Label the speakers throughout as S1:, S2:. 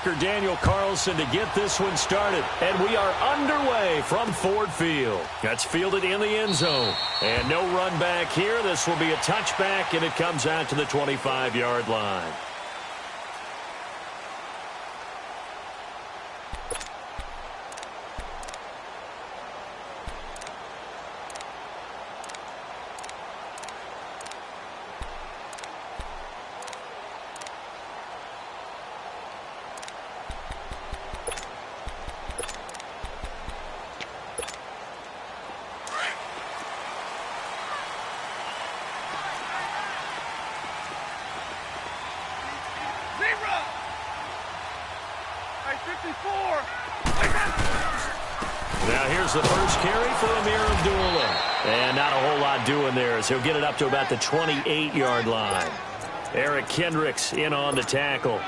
S1: linebacker Daniel Carlson to get this one started. And we are underway from Ford Field. That's fielded in the end zone. And no run back here. This will be a touchback, and it comes out to the 25-yard line.
S2: Now here's the first carry for Amir Abdullah. And not a whole lot doing there as he'll get it up to about the 28-yard line. Eric Kendricks in on the tackle.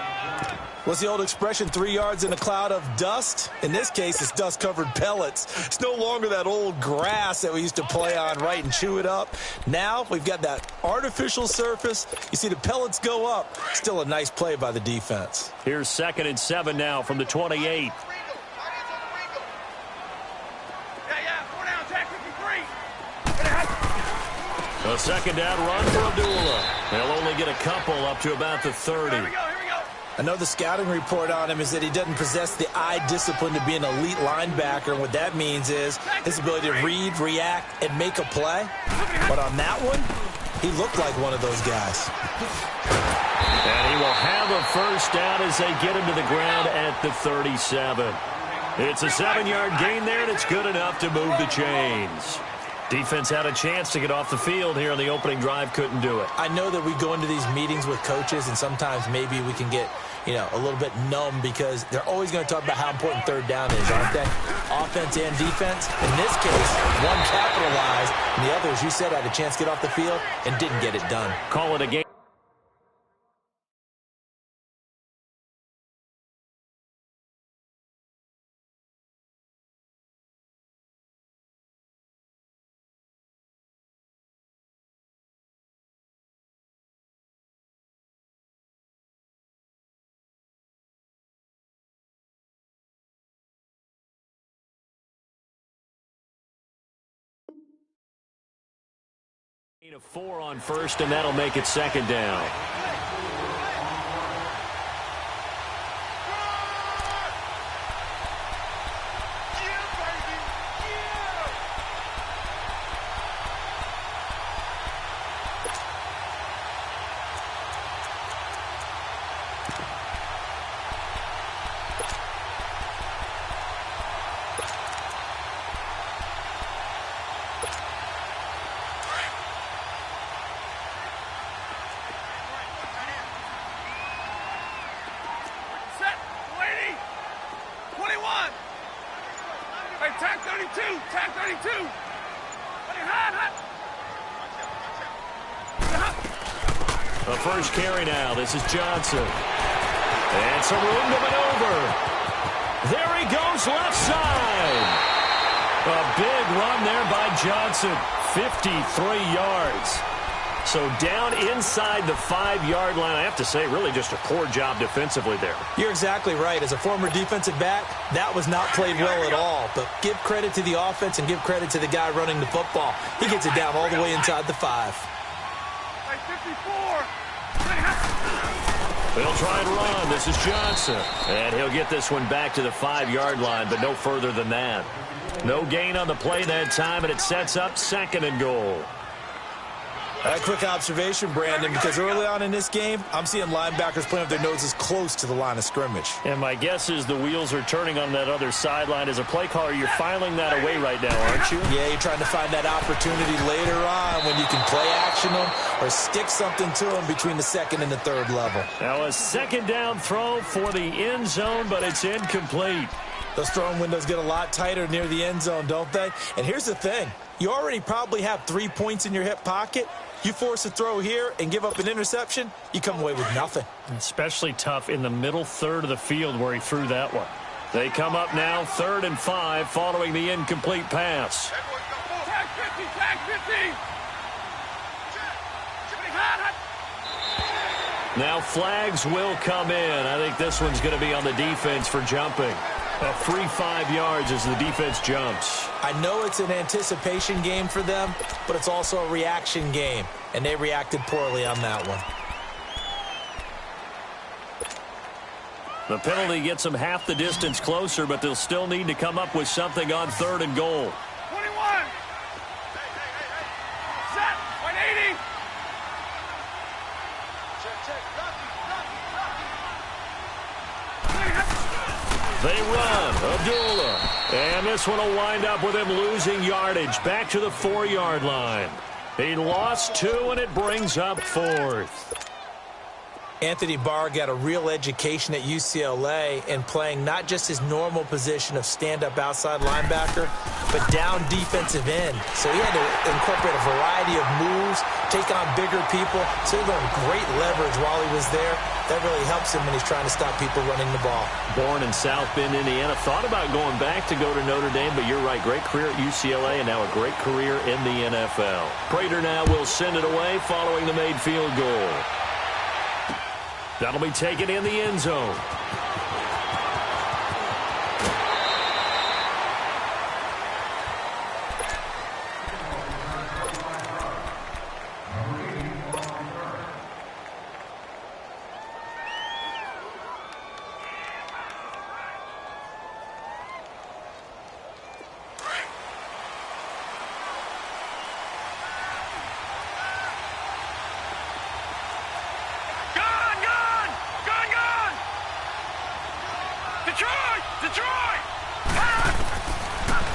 S3: What's the old expression, 3 yards in a cloud of dust? In this case, it's dust-covered pellets. It's no longer that old grass that we used to play on, right, and chew it up. Now we've got that artificial surface. You see the pellets go up. Still a nice play by the defense.
S2: Here's 2nd and 7 now from the 28. A second down run for Abdullah. They'll only get a couple up to about the 30.
S3: Here we go. I know the scouting report on him is that he doesn't possess the eye discipline to be an elite linebacker. And what that means is his ability to read, react, and make a play. But on that one, he looked like one of those guys.
S2: And he will have a first down as they get him to the ground at the 37. It's a 7-yard gain there, and it's good enough to move the chains. Defense had a chance to get off the field here on the opening drive, couldn't do it.
S3: I know that we go into these meetings with coaches, and sometimes maybe we can get, a little bit numb because they're always going to talk about how important third down is, aren't they? Offense and defense. In this case, one capitalized, and the other, as you said, had a chance to get off the field and didn't get it done.
S2: Call it a game. A 4 on first, and that'll make it 2nd down. The first carry now. This is Johnson. And some room to maneuver. There he goes, left side. A big run there by Johnson. 53 yards. So down inside the 5-yard line. I have to say, really just a poor job defensively there.
S3: You're exactly right. As a former defensive back, that was not played well at all. But give credit to the offense and give credit to the guy running the football. He gets it down all the way inside the 5.
S2: They'll try and run. This is Johnson. And he'll get this one back to the 5-yard line, but no further than that. No gain on the play that time, and it sets up 2nd and goal.
S3: A quick observation, Brandon, because early on in this game, I'm seeing linebackers playing with their noses close to the line of scrimmage.
S2: And my guess is the wheels are turning on that other sideline. As a play caller, you're filing that away right now, aren't you?
S3: Yeah, you're trying to find that opportunity later on when you can play action them or stick something to them between the 2nd and the 3rd level.
S2: Now a 2nd down throw for the end zone, but it's incomplete.
S3: Those throwing windows get a lot tighter near the end zone, don't they? And here's the thing. You already probably have 3 points in your hip pocket. You force a throw here and give up an interception, you come away with nothing.
S2: Especially tough in the middle third of the field where he threw that one. They come up now 3rd and 5 following the incomplete pass.
S4: Tag 50, tag 50.
S1: Now flags will come in. I think this one's going to be on the defense for jumping. A free 5 yards as the defense jumps.
S3: I know it's an anticipation game for them, but it's also a reaction game, and they reacted poorly on that one.
S1: The penalty gets them half the distance closer, but they'll still need to come up with something on 3rd and goal.
S2: 21. Set. 180.
S1: They run. Abdullah. And this one will wind up with him losing yardage back to the 4-yard line. He lost 2, and it brings up 4th.
S3: Anthony Barr got a real education at UCLA in playing not just his normal position of stand-up outside linebacker, but down defensive end. So he had to incorporate a variety of moves, take on bigger people. So he learned great leverage while he was there. That really helps him when he's trying to stop people running the ball.
S1: Born in South Bend, Indiana. Thought about going back to go to Notre Dame, but you're right. Great career at UCLA and now a great career in the NFL. Prater now will send it away following the made field goal. That'll be taken in the end zone.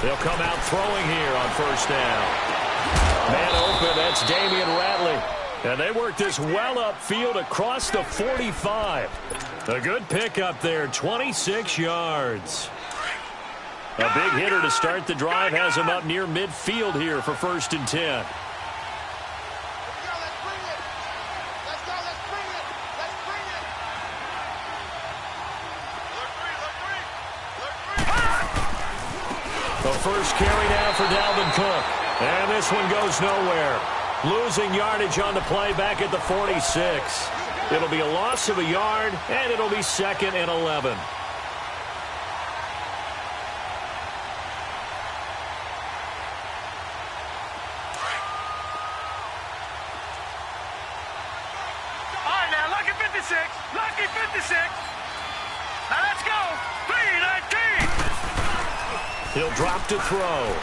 S1: They'll come out throwing here on 1st down. Man open, that's Damian Ratley. And they work this well upfield across the 45. A good pickup there, 26 yards. A big hitter to start the drive has him up near midfield here for 1st and 10. The first carry now for Dalvin Cook. And this one goes nowhere. Losing yardage on the play back at the 46. It'll be a loss of a yard, and it'll be 2nd and 11.
S2: All right, now, lucky 56. Lucky 56. Now, let's go. 3-19.
S1: He'll drop to throw.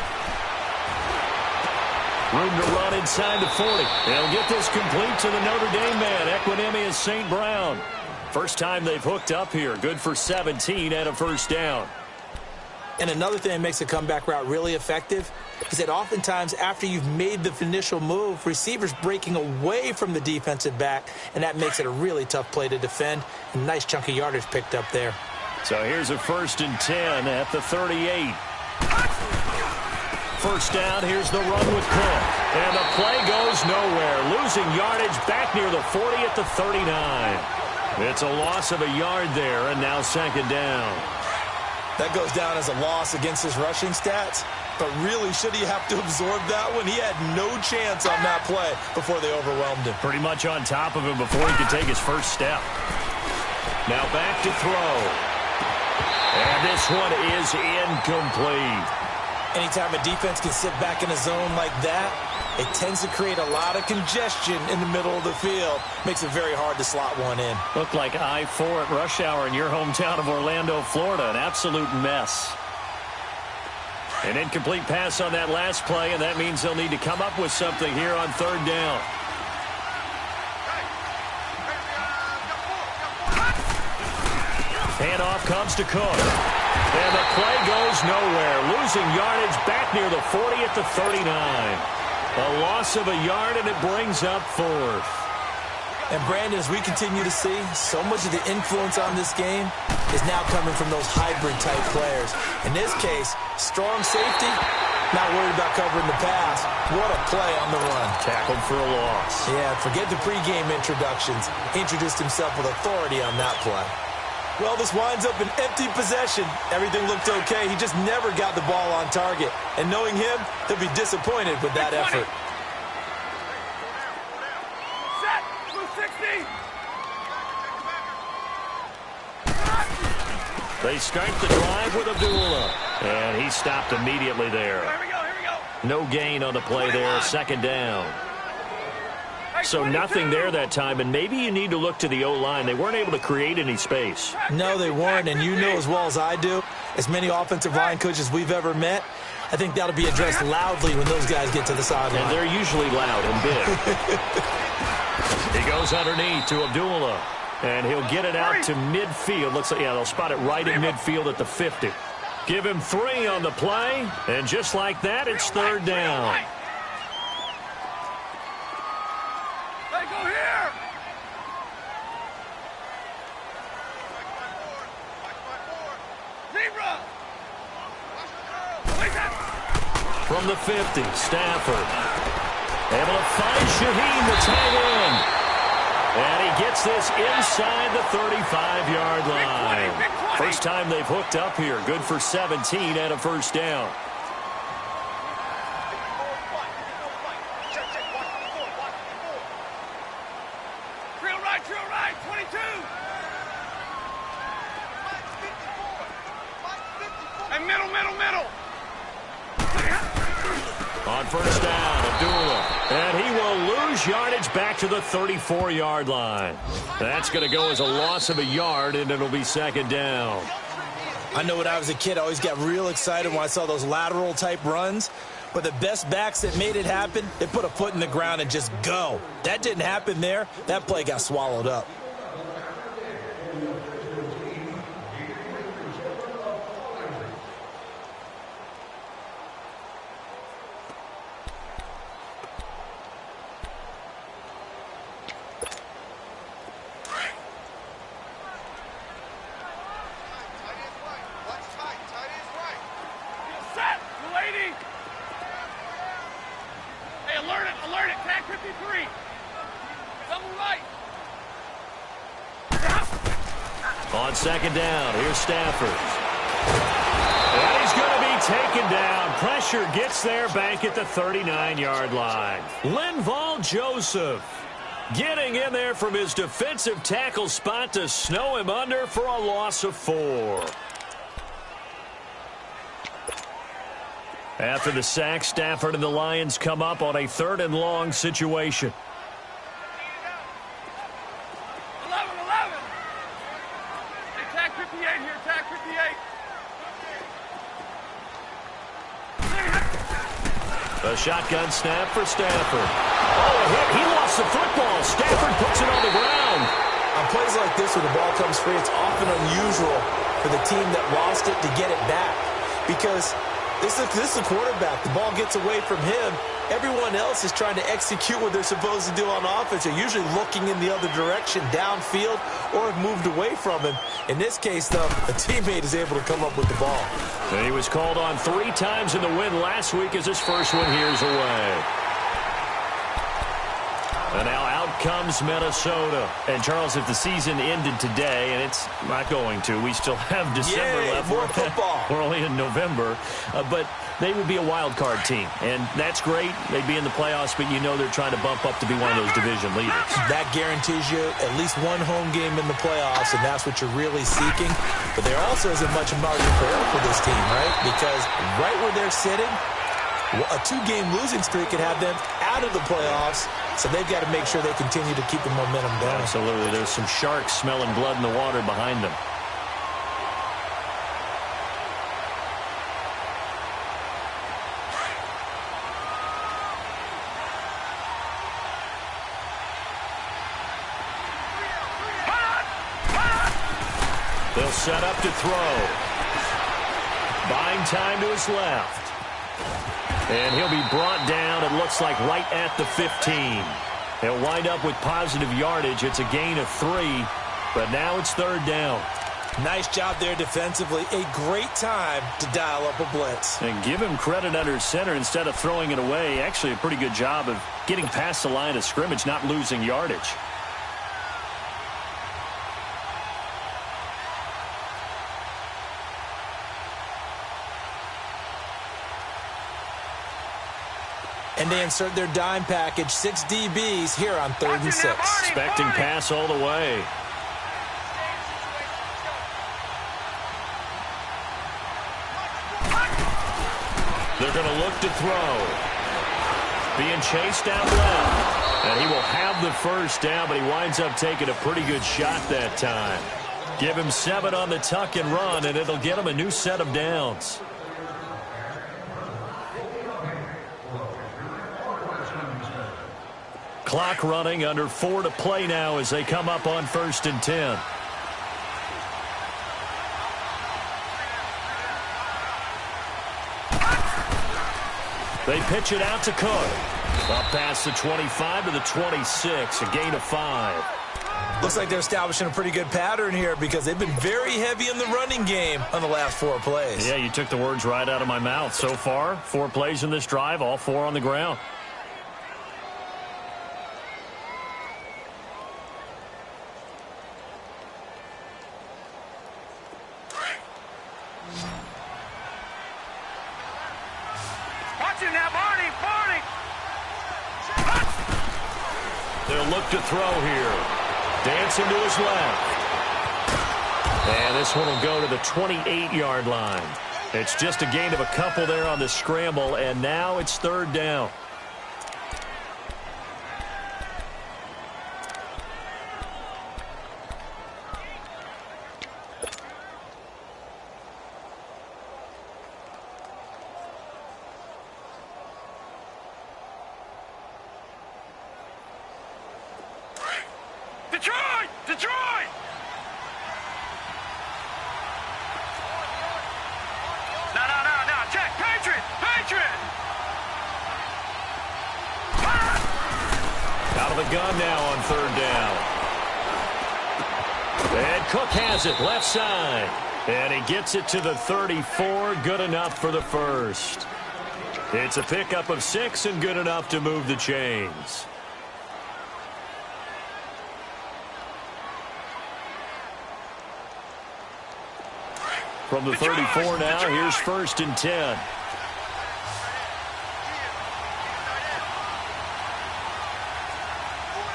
S1: Room to run inside the 40. They'll get this complete to the Notre Dame man, Equinemius St. Brown. First time they've hooked up here. Good for 17 and a 1st down.
S3: And another thing that makes a comeback route really effective is that oftentimes after you've made the initial move, receivers breaking away from the defensive back, and that makes it a really tough play to defend. A nice chunk of yardage picked up there.
S1: So here's a 1st and 10 at the 38. 1st down, here's the run with Cook. And the play goes nowhere. Losing yardage back near the 40 at the 39. It's a loss of a yard there, and now 2nd down.
S3: That goes down as a loss against his rushing stats. But really, should he have to absorb that one? He had no chance on that play before they overwhelmed him.
S1: Pretty much on top of him before he could take his first step. Now back to throw. And this one is incomplete.
S3: Anytime a defense can sit back in a zone like that, it tends to create a lot of congestion in the middle of the field. Makes it very hard to slot one in.
S1: Looked like I-4 at rush hour in your hometown of Orlando, Florida. An absolute mess. An incomplete pass on that last play, and that means they'll need to come up with something here on 3rd down. Handoff comes to Cook. And the play goes nowhere. Losing yardage back near the 40 at the 39. A loss of a yard, and it brings up 4th.
S3: And, Brandon, as we continue to see, so much of the influence on this game is now coming from those hybrid-type players. In this case, strong safety, not worried about covering the pass. What a play on the run.
S1: Tackled for a loss.
S3: Yeah, forget the pregame introductions. Introduced himself with authority on that play. Well, this winds up an empty possession. Everything looked okay. He just never got the ball on target. And knowing him, he'll be disappointed with that effort.
S2: Set. 260.
S1: They start the drive with Abdullah. And he stopped immediately there.
S2: Here we go.
S1: No gain on the play there. Second down. So nothing there that time, and maybe you need to look to the O-line. They weren't able to create any space.
S3: No, they weren't, and you know as well as I do, as many offensive line coaches we've ever met, I think that'll be addressed loudly when those guys get to the sideline.
S1: And they're usually loud and big. He goes underneath to Abdullah, and he'll get it out to midfield. Looks like, they'll spot it right in midfield at the 50. Give him 3 on the play, and just like that, it's third down. From the 50, Stafford. Able to find Shaheen to tag in. And he gets this inside the 35-yard line. First time they've hooked up here. Good for 17 and a first down.
S2: Drill right, 22. And middle.
S1: On first down, Abdullah. And he will lose yardage back to the 34-yard line. That's going to go as a loss of a yard, and it'll be second down.
S3: I know when I was a kid, I always got real excited when I saw those lateral-type runs. But the best backs that made it happen, they put a foot in the ground and just go. That didn't happen there. That play got swallowed up.
S2: Alert it, tag 53. Double right.
S1: On second down, here's Stafford. And he's going to be taken down. Pressure gets there back at the 39-yard line. Linval Joseph getting in there from his defensive tackle spot to snow him under for a loss of 4. After the sack, Stafford and the Lions come up on a 3rd and long situation.
S2: 11. Hey, tag 58 here, tag 58.
S1: A shotgun snap for Stafford. Oh, a hit. He lost the football. Stafford puts it on the ground.
S3: On plays like this, when the ball comes free, it's often unusual for the team that lost it to get it back. Because this is a quarterback. The ball gets away from him. Everyone else is trying to execute what they're supposed to do on offense. They're usually looking in the other direction, downfield, or have moved away from him. In this case, though, a teammate is able to come up with the ball.
S1: And he was called on 3 times in the win last week as his first one here's away. And now out comes Minnesota. And, Charles, if the season ended today, and it's not going to, we still have December left.
S3: More football.
S1: We're only in November. But they would be a wild card team. And that's great. They'd be in the playoffs, but you know they're trying to bump up to be one of those division leaders.
S3: That guarantees you at least one home game in the playoffs, and that's what you're really seeking. But there also isn't much margin for error for this team, right? Because right where they're sitting, a 2-game losing streak could have them out of the playoffs, so they've got to make sure they continue to keep the momentum going.
S1: Absolutely. There's some sharks smelling blood in the water behind them. They'll set up to throw. Buying time to his left. And he'll be brought down, it looks like, right at the 15. He'll wind up with positive yardage. It's a gain of 3, but now it's 3rd down.
S3: Nice job there defensively. A great time to dial up a blitz.
S1: And give him credit under center instead of throwing it away. Actually, a pretty good job of getting past the line of scrimmage, not losing yardage.
S3: And they insert their dime package, 6 DBs here on 3rd and 6.
S1: Expecting pass all the way. They're going to look to throw. Being chased out left. And he will have the first down, but he winds up taking a pretty good shot that time. Give him 7 on the tuck and run, and it'll get him a new set of downs. Clock running, under 4 to play now as they come up on 1st and 10. They pitch it out to Cook. Up past the 25 to the 26, a gain of 5.
S3: Looks like they're establishing a pretty good pattern here because they've been very heavy in the running game on the last 4 plays.
S1: Yeah, you took the words right out of my mouth. So far, 4 plays in this drive, all 4 on the ground. They'll look to throw here. Dancing to his left. And this one will go to the 28-yard line. It's just a gain of a couple there on the scramble, and now it's 3rd down.
S2: Detroit! No. Check. Patriot!
S1: Out of the gun now on 3rd down. And Cook has it left side. And he gets it to the 34. Good enough for the first. It's a pickup of 6 and good enough to move the chains. From the 34 now, here's 1st and 10.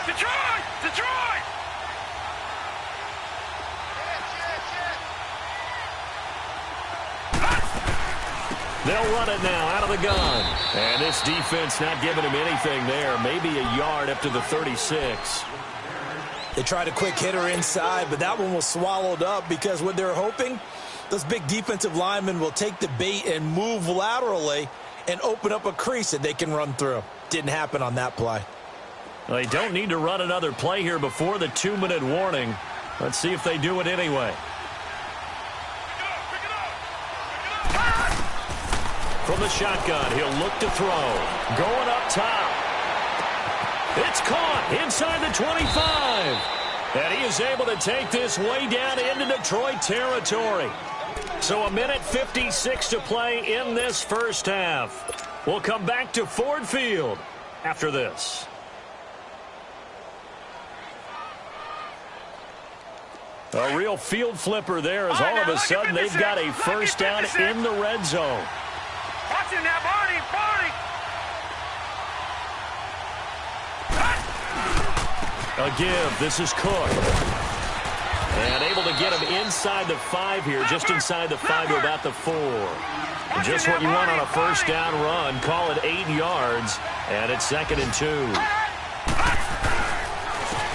S2: Detroit!
S1: They'll run it now out of the gun. And this defense not giving him anything there. Maybe a yard up to the 36.
S3: They tried a quick hitter inside, but that one was swallowed up because what they're hoping, those big defensive linemen will take the bait and move laterally and open up a crease that they can run through. Didn't happen on that play.
S1: Well, they don't need to run another play here before the 2-minute warning. Let's see if they do it anyway. From the shotgun, he'll look to throw. Going up top. It's caught inside the 25. And he is able to take this way down into Detroit territory. So 1:56 to play in this first half. We'll come back to Ford Field after this. A real field flipper there as all of a sudden they've got a first down in the red zone.
S2: Watch him now, Barney!
S1: A give. This is Cook. And able to get him inside the 5 here, just inside the 5 to about the 4. And just what you want on a first down run. Call it 8 yards, and it's 2nd and 2.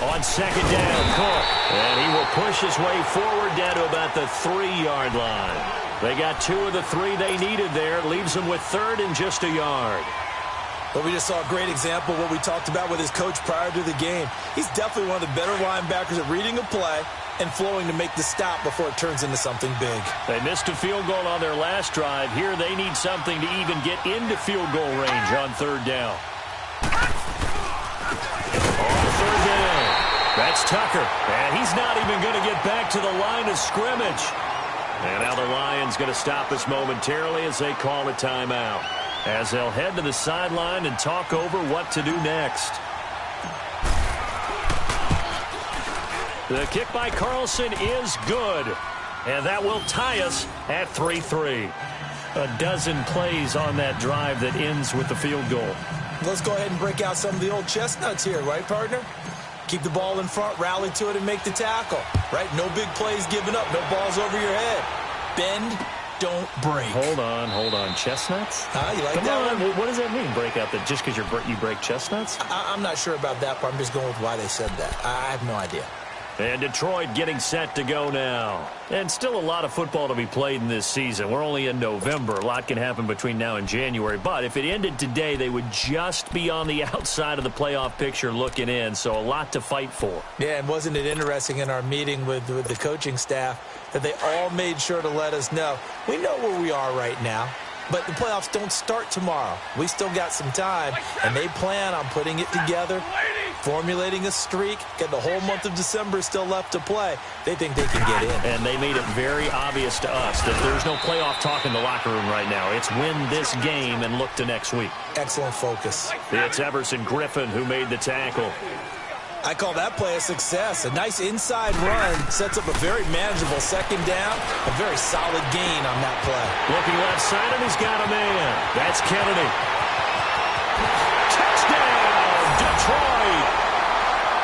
S1: On 2nd down, Cook. And he will push his way forward down to about the 3-yard line. They got 2 of the 3 they needed there. Leaves them with 3rd and just a yard.
S3: But we just saw a great example of what we talked about with his coach prior to the game. He's definitely one of the better linebackers at reading a play and flowing to make the stop before it turns into something big.
S1: They missed a field goal on their last drive. Here they need something to even get into field goal range on 3rd down. On 3rd down, that's Tucker. And he's not even going to get back to the line of scrimmage. And now the Lions going to stop us momentarily as they call a timeout, as they'll head to the sideline and talk over what to do next. The kick by Carlson is good, and that will tie us at 3-3. A dozen plays on that drive that ends with the field goal.
S3: Let's go ahead and break out some of the old chestnuts here, right, partner? Keep the ball in front, rally to it, and make the tackle, right? No big plays given up, no balls over your head. Bend, don't break.
S2: Hold on. Chestnuts?
S3: You like
S2: Come
S3: that
S2: on.
S3: one?
S2: What does that mean, break out? That just because you break chestnuts?
S3: I'm not sure about that part. I'm just going with why they said that. I have no idea.
S1: And Detroit getting set to go now. And still a lot of football to be played in this season. We're only in November. A lot can happen between now and January. But if it ended today, they would just be on the outside of the playoff picture looking in. So a lot to fight for.
S3: Yeah, and wasn't it interesting in our meeting with the coaching staff that they all made sure to let us know. We know where we are right now, but the playoffs don't start tomorrow. We still got some time, and they plan on putting it together, formulating a streak, get the whole month of December still left to play. They think they can get in.
S1: And they made it very obvious to us that there's no playoff talk in the locker room right now. It's win this game and look to next week.
S3: Excellent focus.
S1: It's Everson Griffin who made the tackle.
S3: I call that play a success. A nice inside run sets up a very manageable second down. A very solid gain on that play.
S1: Looking left side, and he's got a man. That's Kennedy. Touchdown, Detroit.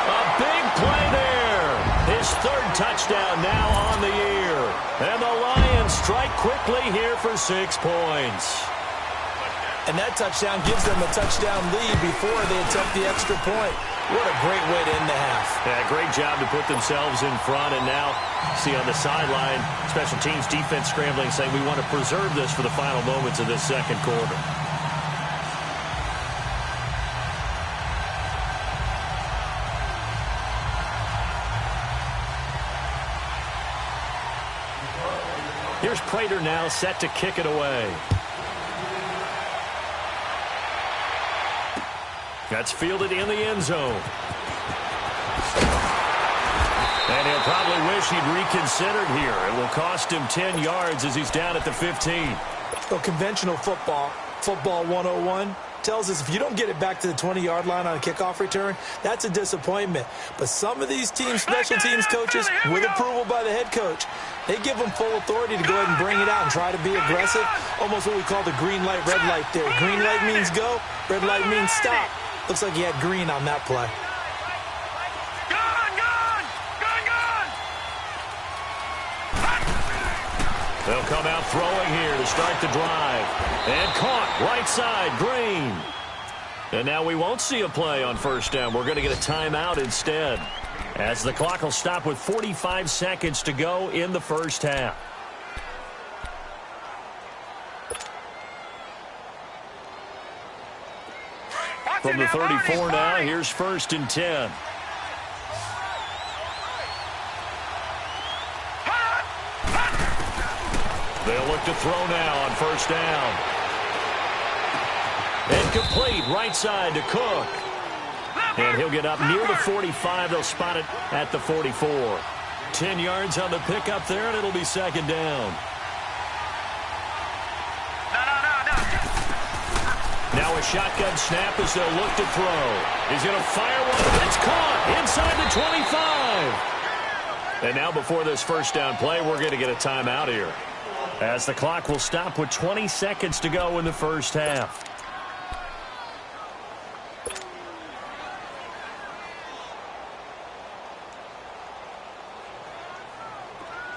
S1: A big play there. His third touchdown now on the year. And the Lions strike quickly here for 6 points.
S3: And that touchdown gives them a touchdown lead before they attempt the extra point. What a great way to end the half.
S1: Yeah, great job to put themselves in front. And now, see on the sideline, special teams defense scrambling, saying we want to preserve this for the final moments of this second quarter. Here's Prater now set to kick it away. That's fielded in the end zone. And he'll probably wish he'd reconsidered here. It will cost him 10 yards as he's down at the 15.
S3: Well, conventional football 101, tells us if you don't get it back to the 20-yard line on a kickoff return, that's a disappointment. But some of these teams, special teams coaches, with approval by the head coach, they give them full authority to go ahead and bring it out and try to be aggressive. Almost what we call the green light, red light theory. Green light means go, red light means stop. Looks like he had green on that play.
S1: They'll come out throwing here to start the drive. And caught right side, Green. And now we won't see a play on first down. We're going to get a timeout instead, as the clock will stop with 45 seconds to go in the first half. From the 34 now, here's 1st and 10. They'll look to throw now on first down. And complete right side to Cook. And he'll get up near the 45. They'll spot it at the 44. 10 yards on the pickup there, and it'll be second down. Now a shotgun snap as they'll look to throw. He's going to fire one. That's caught inside the 25. And now before this first down play, we're going to get a timeout here, as the clock will stop with 20 seconds to go in the first half.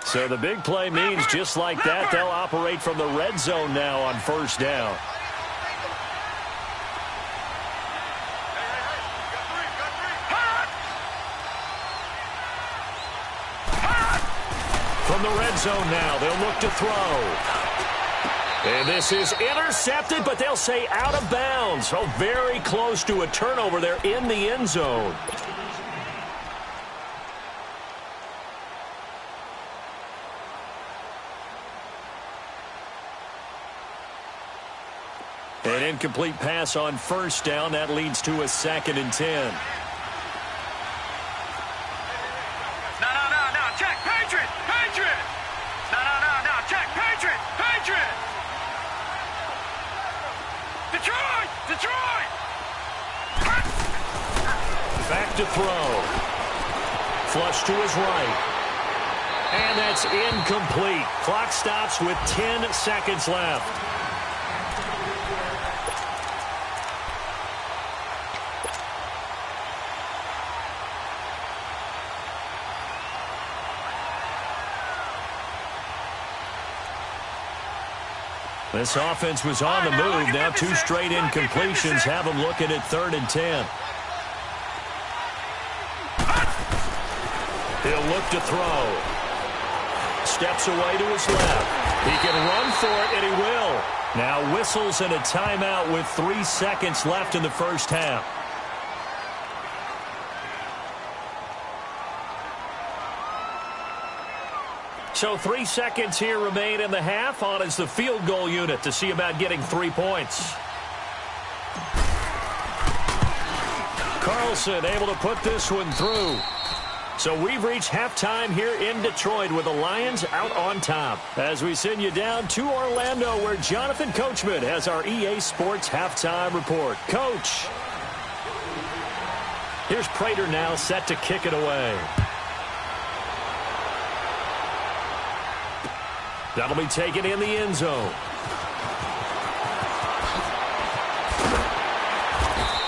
S1: So the big play means just like that, they'll operate from the red zone now on first down. From the red zone now, they'll look to throw. And this is intercepted, but they'll say out of bounds. So very close to a turnover there in the end zone. An incomplete pass on first down. That leads to a 2nd and 10. Back to throw. Flush to his right. And that's incomplete. Clock stops with 10 seconds left. This offense was on the move. Now 2 straight incompletions have them looking at 3rd and 10. He'll look to throw. Steps away to his left. He can run for it, and he will. Now whistles and a timeout with 3 seconds left in the first half. So 3 seconds here remain in the half. On is the field goal unit to see about getting 3 points. Carlson able to put this one through. So we've reached halftime here in Detroit with the Lions out on top. As we send you down to Orlando where Jonathan Coachman has our EA Sports halftime report. Coach. Here's Prater now set to kick it away. That'll be taken in the end zone.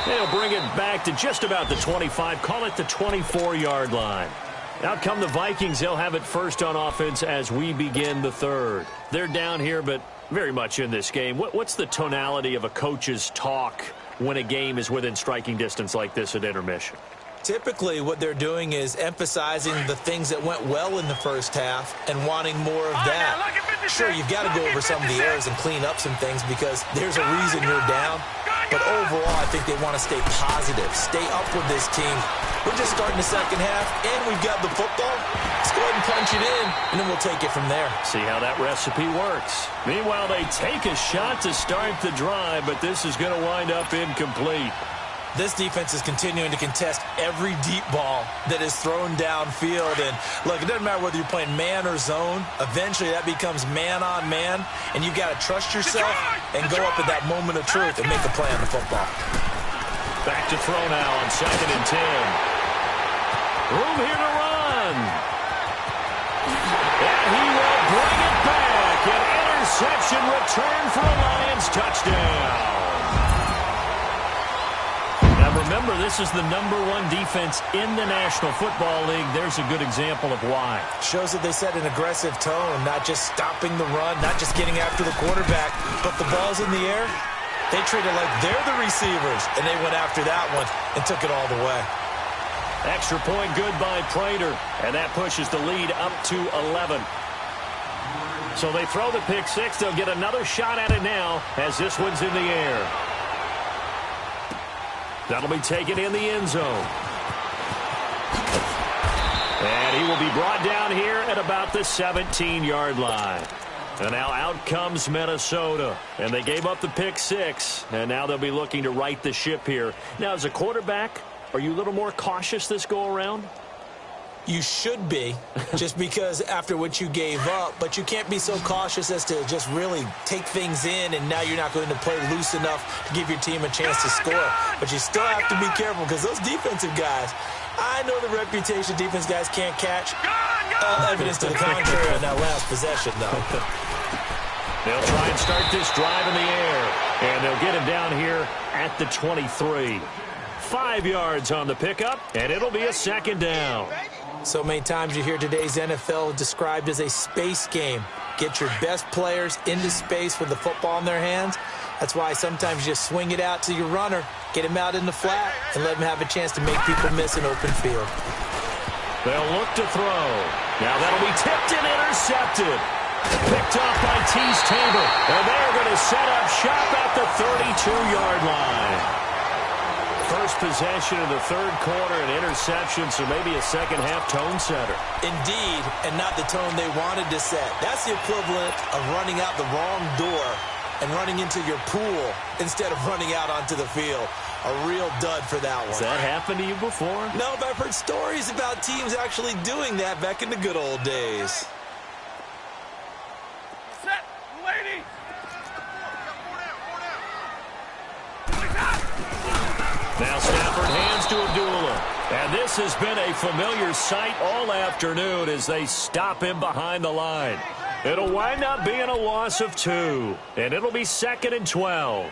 S1: They'll bring it back to just about the 25. Call it the 24-yard line. Out come the Vikings. They'll have it first on offense as we begin the third. They're down here, but very much in this game. What's the tonality of a coach's talk when a game is within striking distance like this at intermission?
S3: Typically, what they're doing is emphasizing the things that went well in the first half and wanting more of that. Sure, you've got to go over some of the errors and clean up some things because there's a reason you're down. But overall, I think they want to stay positive, stay up with this team. We're just starting the second half, and we've got the football. Let's go ahead and punch it in, and then we'll take it from there.
S1: See how that recipe works. Meanwhile, they take a shot to start the drive, but this is going to wind up incomplete.
S3: This defense is continuing to contest every deep ball that is thrown downfield. And, look, it doesn't matter whether you're playing man or zone. Eventually, that becomes man-on-man, and you've got to trust yourself and go up at that moment of truth and make a play on the football.
S1: Back to throw now on 2nd and 10. Room here to run. And he will bring it back. An interception return for a Lions touchdown. Remember, this is the #1 defense in the National Football League. There's a good example of why.
S3: Shows that they set an aggressive tone, not just stopping the run, not just getting after the quarterback, but the ball's in the air. They treat it like they're the receivers, and they went after that one and took it all the way.
S1: Extra point good by Prater, and that pushes the lead up to 11. So they throw the pick six. They'll get another shot at it now as this one's in the air. That'll be taken in the end zone. And he will be brought down here at about the 17-yard line. And now out comes Minnesota. And they gave up the pick six. And now they'll be looking to right the ship here. Now, as a quarterback, are you a little more cautious this go-around?
S3: You should be, just because after what you gave up, but you can't be so cautious as to just really take things in, and now you're not going to play loose enough to give your team a chance to score. But you still have to be careful because those defensive guys, I know the reputation defense guys can't catch. Evidence to the contrary on that last possession, though.
S1: They'll try and start this drive in the air, and they'll get him down here at the 23. 5 yards on the pickup, and it'll be a second down.
S3: So many times you hear today's NFL described as a space game. Get your best players into space with the football in their hands. That's why sometimes you just swing it out to your runner, get him out in the flat, and let him have a chance to make people miss an open field.
S1: They'll look to throw. Now that'll be tipped and intercepted. Picked off by Tease Tabor. And they're going to set up shop at the 32-yard line. First possession of the third quarter, an interception, so maybe a second-half tone setter.
S3: Indeed, and not the tone they wanted to set. That's the equivalent of running out the wrong door and running into your pool instead of running out onto the field. A real dud for that one.
S1: Has that happened to you before?
S3: No, but I've heard stories about teams actually doing that back in the good old days.
S2: Set, lady.
S1: Now Stafford hands to Abdullah. And this has been a familiar sight all afternoon as they stop him behind the line. It'll wind up being a loss of 2. And it'll be 2nd and 12.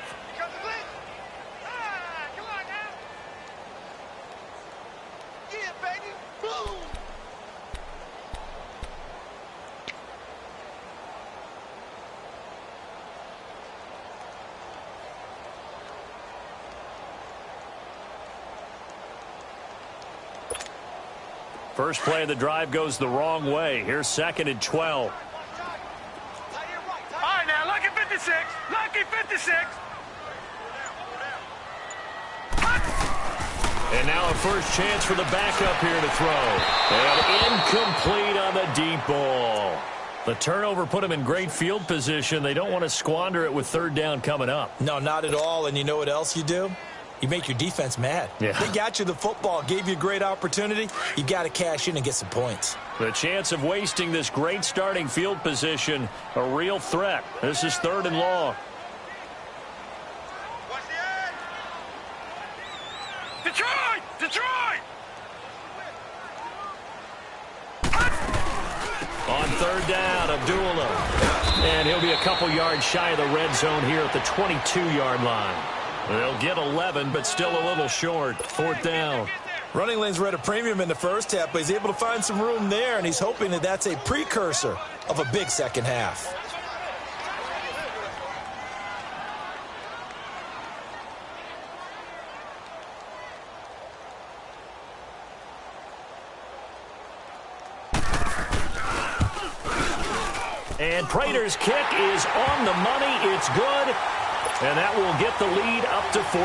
S1: First play of the drive goes the wrong way. Here's 2nd and 12.
S2: All right, now, lucky 56. Lucky 56.
S1: And now a first chance for the backup here to throw. And incomplete on the deep ball. The turnover put him in great field position. They don't want to squander it with 3rd down coming up.
S3: No, not at all. And you know what else you do? You make your defense mad.
S1: Yeah.
S3: They got you the football, gave you a great opportunity. You got to cash in and get some points.
S1: The chance of wasting this great starting field position, a real threat. This is 3rd and long.
S2: Detroit! Detroit!
S1: On 3rd down, Abdullah. And he'll be a couple yards shy of the red zone here at the 22-yard line. They'll get 11, but still a little short. 4th down.
S3: Running lanes were at a premium in the first half, but he's able to find some room there, and he's hoping that that's a precursor of a big second half.
S1: And Prater's kick is on the money. It's good. And that will get the lead up to 14.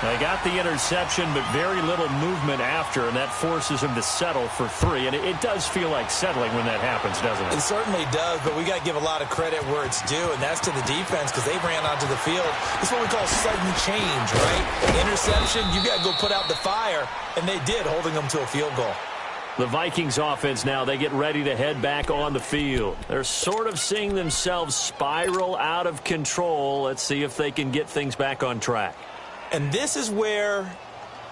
S1: They got the interception, but very little movement after, and that forces him to settle for 3. And it does feel like settling when that happens, doesn't it?
S3: It certainly does, but we got to give a lot of credit where it's due, and that's to the defense because they ran onto the field. It's what we call sudden change, right? Interception, you got to go put out the fire, and they did, holding them to a field goal.
S1: The Vikings offense now, they get ready to head back on the field. They're sort of seeing themselves spiral out of control. Let's see if they can get things back on track.
S3: And this is where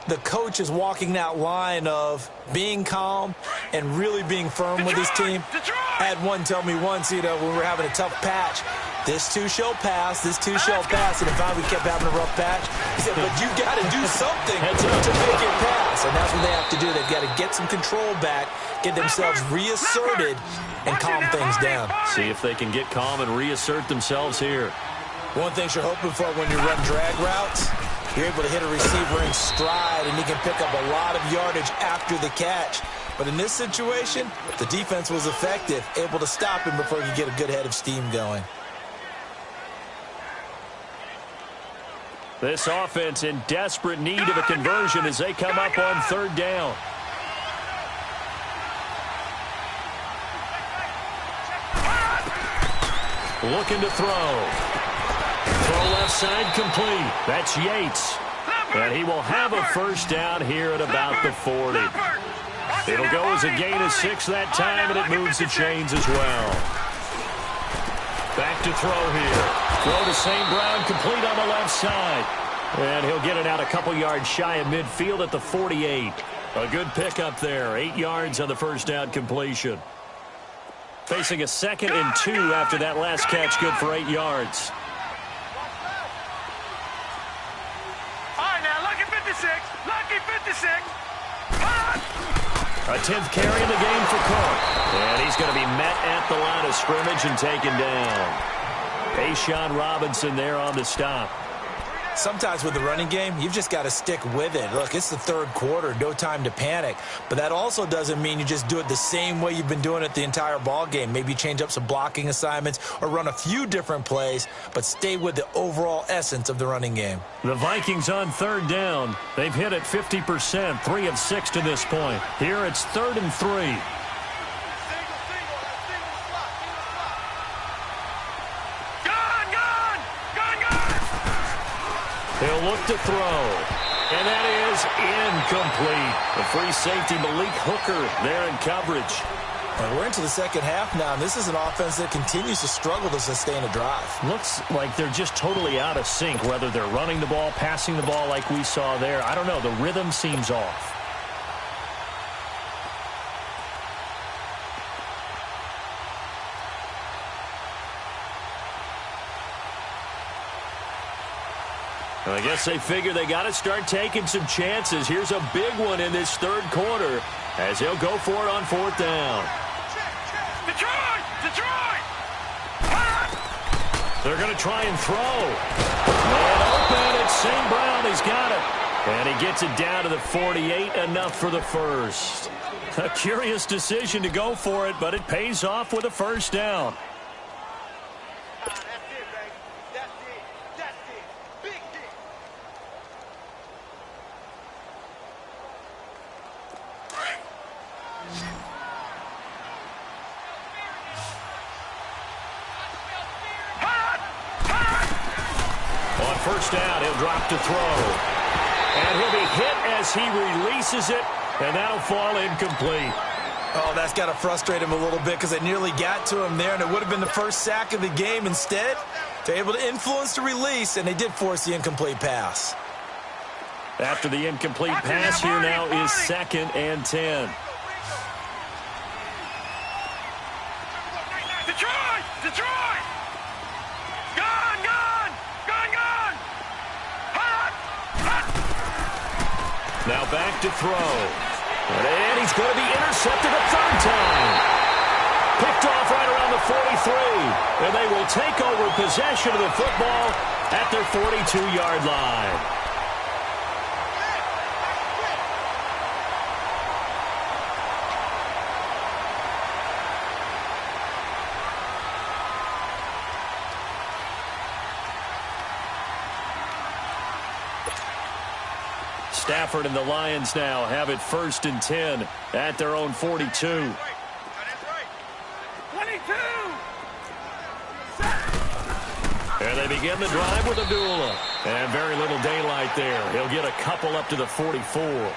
S3: the coach is walking that line of being calm and really being firm with his team. I had one tell me once, when we were having a tough patch, this too shall pass, this too shall pass. And if we kept having a rough patch, he said, but you got to do something to make it pass. And that's what they have to do. They've got to get some control back, get themselves reasserted, and calm things down.
S1: See if they can get calm and reassert themselves here.
S3: One thing you're hoping for when you run drag routes, you're able to hit a receiver in stride, and he can pick up a lot of yardage after the catch. But in this situation, the defense was effective, able to stop him before he could get a good head of steam going.
S1: This offense in desperate need of a conversion as they come up on 3rd down. Looking to throw. Throw left side complete. That's Yates. And he will have a first down here at about the 40. It'll go as a gain of 6 that time, and it moves the chains as well. Back to throw here. Throw to St. Brown, complete on the left side. And he'll get it out a couple yards shy of midfield at the 48. A good pickup there. 8 yards on the first down completion. Facing a 2nd and 2 after that last catch, good for 8 yards.
S2: All right, now, lucky 56. Lucky 56.
S1: A 10th carry in the game for Cook. And he's going to be met at the line of scrimmage and taken down. Ashawn Robinson there on the stop.
S3: Sometimes with the running game, you've just got to stick with it. Look, it's the 3rd quarter, no time to panic. But that also doesn't mean you just do it the same way you've been doing it the entire ball game. Maybe change up some blocking assignments or run a few different plays, but stay with the overall essence of the running game.
S1: The Vikings on 3rd down. They've hit it 50%, 3 of 6 to this point. Here it's 3rd and 3. He'll look to throw. And that is incomplete. The free safety, Malik Hooker, there in coverage.
S3: And we're into the second half now, and this is an offense that continues to struggle to sustain a drive.
S1: Looks like they're just totally out of sync, whether they're running the ball, passing the ball like we saw there. I don't know. The rhythm seems off. I guess they figure they got to start taking some chances. Here's a big one in this 3rd quarter as he'll go for it on 4th down.
S2: Detroit! Detroit!
S1: They're going to try and throw. And open, it's St. Brown. He's got it. And he gets it down to the 48, enough for the first. A curious decision to go for it, but it pays off with a first down. On first down, he'll drop to throw. And he'll be hit as he releases it, and that'll fall incomplete.
S3: Oh, that's got to frustrate him a little bit because they nearly got to him there, and it would have been the first sack of the game. Instead, they're able to influence the release, and they did force the incomplete pass.
S1: After the incomplete pass, here now is 2nd and 10.
S2: Detroit! Gone!
S1: Now back to throw. And he's going to be intercepted a third time. Picked off right around the 43. And they will take over possession of the football at their 42-yard line. Stafford and the Lions now have it 1st and 10 at their own 42.
S2: 22!
S1: And they begin the drive with Abdullah. And very little daylight there. He'll get a couple up to the 44.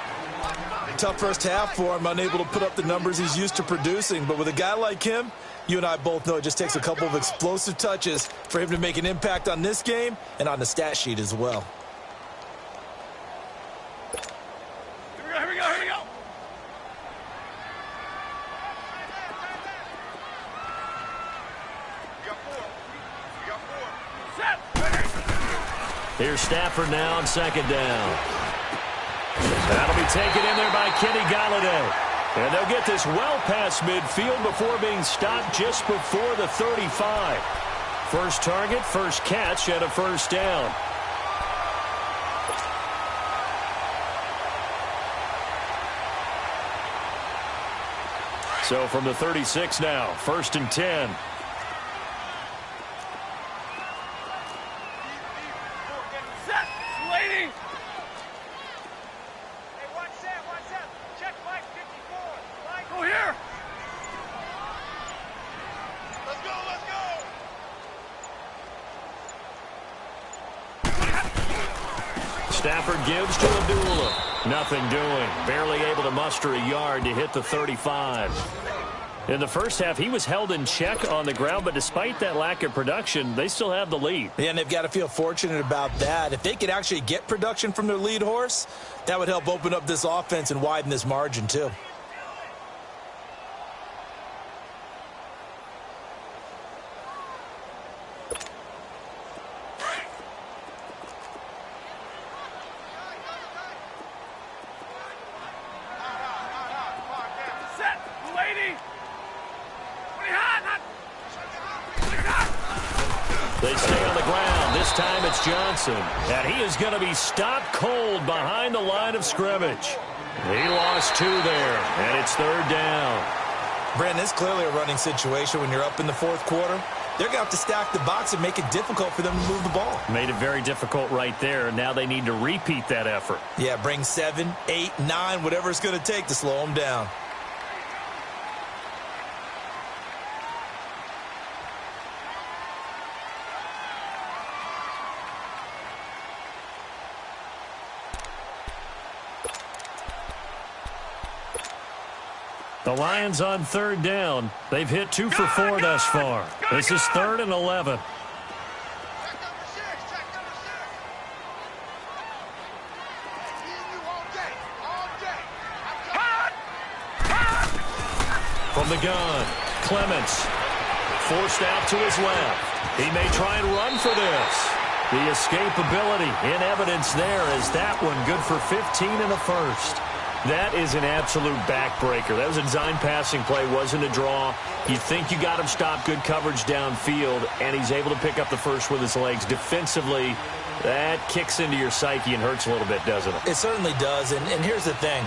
S3: Tough first half for him, unable to put up the numbers he's used to producing. But with a guy like him, you and I both know it just takes a couple of explosive touches for him to make an impact on this game and on the stat sheet as well.
S2: Here we go!
S1: Here's Stafford now on 2nd down. That'll be taken in there by Kenny Galladay. And they'll get this well past midfield before being stopped just before the 35. First target, first catch, and a first down. So from the 36 now, 1st and 10.
S2: Set, lady. Hey, watch that. Check Mike 54. Mike, go here. Let's go.
S1: Stafford gives to Abdullah. Nothing doing. Barely able to muster a yard to hit the 35. In the first half, he was held in check on the ground, but despite that lack of production, they still have the lead.
S3: Yeah, and they've got to feel fortunate about that. If they could actually get production from their lead horse, that would help open up this offense and widen this margin too.
S1: They stay on the ground. This time it's Johnson. And he is going to be stopped cold behind the line of scrimmage. He lost 2 there, and it's 3rd down.
S3: Brandon, it's clearly a running situation when you're up in the 4th quarter. They're going to have to stack the box and make it difficult for them to move the ball.
S1: Made it very difficult right there. Now they need to repeat that effort.
S3: Yeah, bring 7, 8, 9, whatever it's going to take to slow them down.
S1: The Lions on 3rd down. They've hit 2 for 4 thus far. This is 3rd and 11. From the gun, Clements forced out to his left. He may try and run for this. The escapability in evidence there is that one good for 15 in the first. That is an absolute backbreaker. That was a design passing play, wasn't a draw. You think you got him stopped, good coverage downfield, and he's able to pick up the first with his legs. Defensively, that kicks into your psyche and hurts a little bit, doesn't it?
S3: It certainly does, and here's the thing.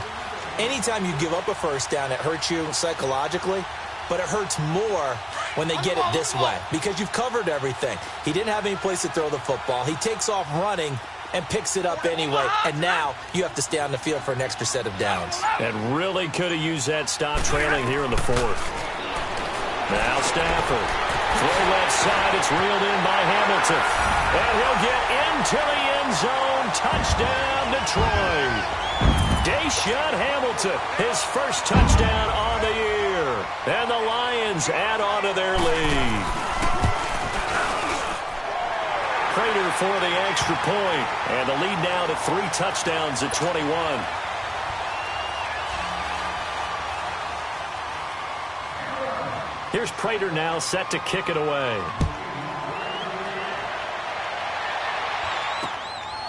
S3: Anytime you give up a first down, it hurts you psychologically, but it hurts more when they get it this way because you've covered everything. He didn't have any place to throw the football. He takes off running and picks it up anyway, and now you have to stay on the field for an extra set of downs.
S1: And really could have used that stop trailing here in the fourth. Now Stafford. Throw left side. It's reeled in by Hamilton. And he'll get into the end zone. Touchdown, Detroit. Deshaun Hamilton, his first touchdown on the year. And the Lions add on to their lead. Prater for the extra point. And the lead now to 3 touchdowns at 21. Here's Prater now set to kick it away.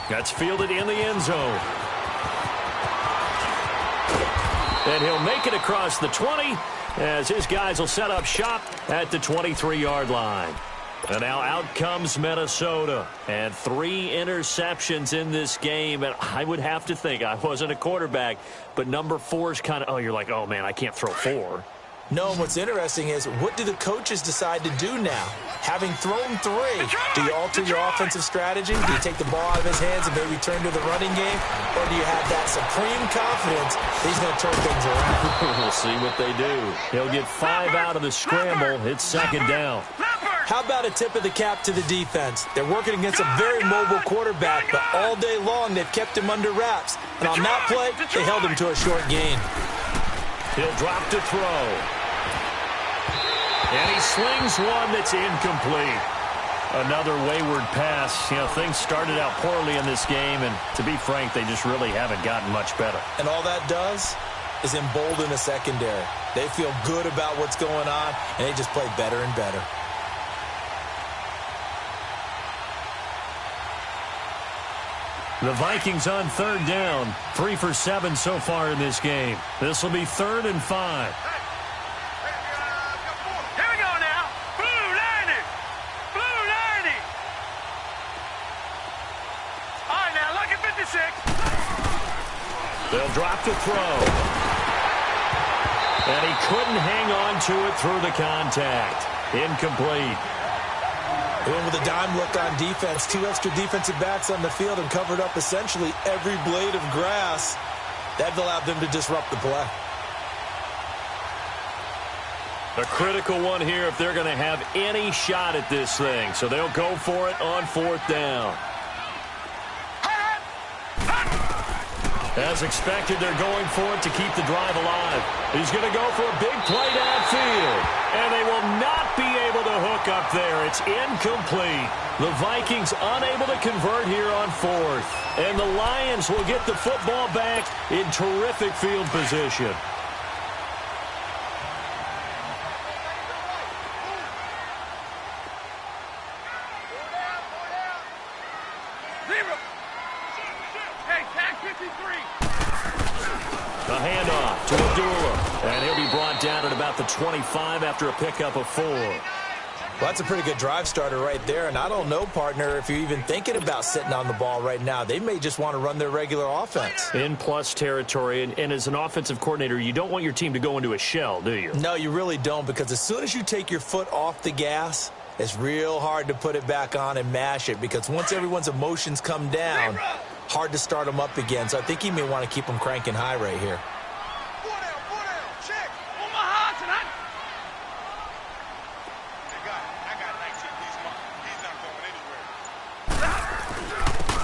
S1: That's fielded in the end zone. And he'll make it across the 20 as his guys will set up shop at the 23-yard line. And now out comes Minnesota. And 3 interceptions in this game. And I would have to think, I wasn't a quarterback, but number 4 is kind of, you're like, oh, man, I can't throw 4.
S3: No, and what's interesting is what do the coaches decide to do now? Having thrown 3, do you alter your offensive strategy? Do you take the ball out of his hands and maybe turn to the running game? Or do you have that supreme confidence that he's going to turn things around?
S1: We'll see what they do. He'll get 5 out of the scramble. It's second down.
S3: How about a tip of the cap to the defense? They're working against a very mobile quarterback, but all day long they've kept him under wraps. And on that play, they held him to a short gain.
S1: He'll drop to throw. And he slings one that's incomplete. Another wayward pass. You know, things started out poorly in this game, and to be frank, they just really haven't gotten much better.
S3: And all that does is embolden the secondary. They feel good about what's going on, and they just play better and better.
S1: The Vikings on third down. 3 for 7 so far in this game. This will be 3rd and 5.
S2: Here we go now. Blue 90. Blue 90. All right, now look at 56.
S1: They'll drop to throw. And he couldn't hang on to it through the contact. Incomplete.
S3: They went with a dime look on defense. 2 extra defensive backs on the field and covered up essentially every blade of grass. That allowed them to disrupt the play.
S1: A critical one here if they're going to have any shot at this thing. So they'll go for it on 4th down. As expected, they're going for it to keep the drive alive. He's going to go for a big play downfield. And they will not be able to hook up there. It's incomplete. The Vikings unable to convert here on 4th. And the Lions will get the football back in terrific field position. A handoff to Abdullah. And he'll be brought down at about the 25 after a pickup of 4.
S3: Well, that's a pretty good drive starter right there. And I don't know, partner, if you're even thinking about sitting on the ball right now. They may just want to run their regular offense.
S1: In plus territory. And as an offensive coordinator, you don't want your team to go into a shell, do you?
S3: No, you really don't, because as soon as you take your foot off the gas, it's real hard to put it back on and mash it, because once everyone's emotions come down, hard to start them up again. So I think he may want to keep them cranking high right here.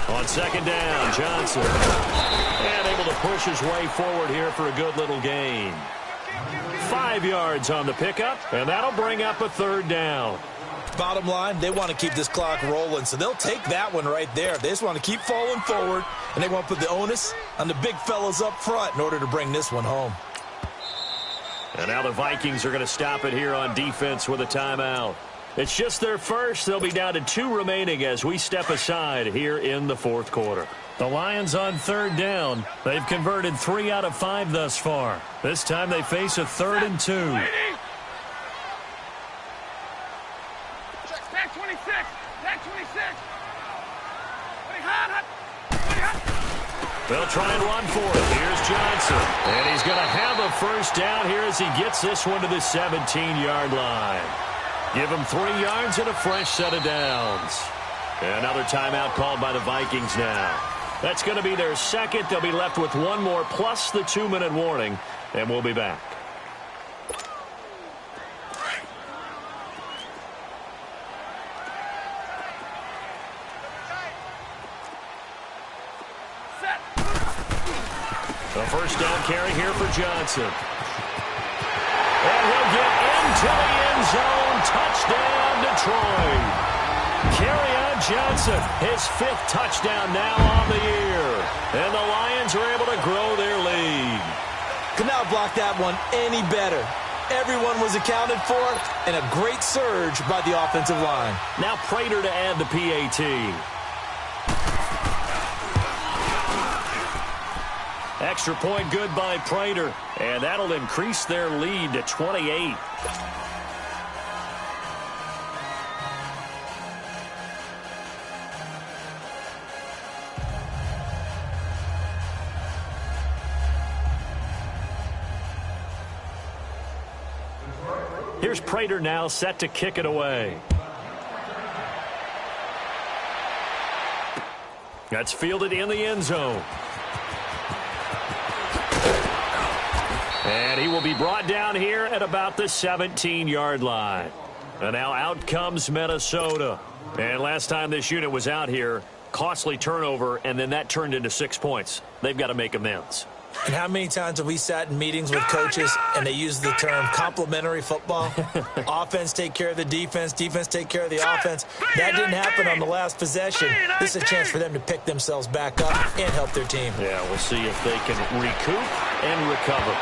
S1: On second down, Johnson. And able to push his way forward here for a good little gain. 5 yards on the pickup, and that'll bring up a 3rd down.
S3: Bottom line, they want to keep this clock rolling, so they'll take that one right there. They just want to keep falling forward, and they want to put the onus on the big fellas up front in order to bring this one home.
S1: And now the Vikings are going to stop it here on defense with a timeout. It's just their first. They'll be down to 2 remaining as we step aside here in the 4th quarter. The Lions on 3rd down. They've converted 3 out of 5 thus far. This time they face a 3rd and 2.
S2: Back 26. Back 26.
S1: They'll try and run for it. Here's Johnson. And he's going to have a first down here as he gets this one to the 17-yard line. Give him 3 yards and a fresh set of downs. Another timeout called by the Vikings now. That's going to be their second. They'll be left with 1 more plus the 2-minute warning, and we'll be back. The first down carry here for Johnson. And he'll get into the end zone. Touchdown, Detroit. Kerryon Johnson, his 5th touchdown now on the year. And the Lions are able to grow their lead.
S3: Could not block that one any better. Everyone was accounted for, and a great surge by the offensive line.
S1: Now Prater to add the PAT. Extra point good by Prater, and that'll increase their lead to 28. Here's Prater now set to kick it away. That's fielded in the end zone. And he will be brought down here at about the 17-yard line. And now out comes Minnesota. And last time this unit was out here, costly turnover, and then that turned into 6 points. They've got to make amends.
S3: And how many times have we sat in meetings with coaches and they use the term complementary football? Offense take care of the defense, defense take care of the offense. That didn't happen on the last possession. This is a chance for them to pick themselves back up and help their team.
S1: Yeah, we'll see if they can recoup and recover.